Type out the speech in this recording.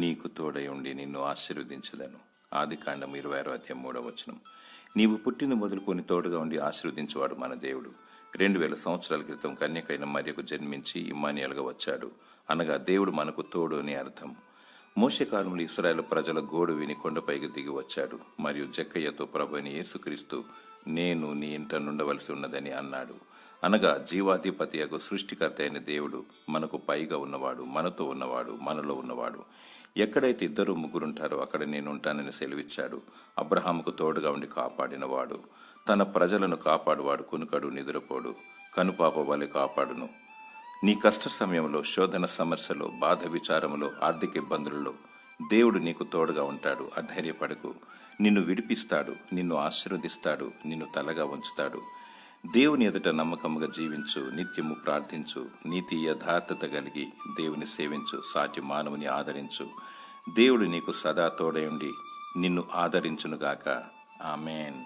నీకు తోడై ఉండి నిన్ను ఆశీర్వదించదను. ఆదికాండం 26:3. నీవు పుట్టిన మొదలుకొని తోడుగా ఉండి ఆశీర్వదించేవాడు మన దేవుడు. 2000 సంవత్సరాల క్రితం కన్యకైన మరియకు జన్మించి ఇమ్మానుయేలుగా వచ్చాడు. అనగా దేవుడు మనకు తోడు అని అర్థం. మోషే కాలంలో ఇశ్రాయేలు ప్రజల గోడు విని కొండపైకి దిగి వచ్చాడు. మరియు జక్కయ్యతో ప్రభు అయిన యేసుక్రీస్తు నేను నీ ఇంట నుండవలసి ఉన్నదని అన్నాడు. అనగా జీవాధిపతి యొక్క సృష్టికర్త అయిన దేవుడు మనకు పైగా ఉన్నవాడు, మనతో ఉన్నవాడు, మనలో ఉన్నవాడు. ఎక్కడైతే 2-3 ఉంటారో అక్కడ నేను ఉంటానని సెలవిచ్చాడు. అబ్రహాముకు తోడుగా ఉండి కాపాడినవాడు, తన ప్రజలను కాపాడువాడు, కునుకడు, నిద్రపోడు, కనుపాప వలె కాపాడును. నీ కష్ట సమయంలో, శోధన సమస్యలో, బాధ విచారములో, ఆర్థిక ఇబ్బందులలో దేవుడు నీకు తోడుగా ఉంటాడు. అధైర్యపడకు. నిన్ను విడిపిస్తాడు, నిన్ను ఆశీర్వదిస్తాడు, నిన్ను తలగా ఉంచుతాడు. దేవుని ఎదుట నమ్మకముగా జీవించు, నిత్యము ప్రార్థించు, నీతి యథార్థత కలిగి దేవుని సేవించు, సాటి మానవుని ఆదరించు. దేవుడు నీకు సదా తోడై ఉండి నిన్ను ఆదరించునుగాక. ఆమేన్.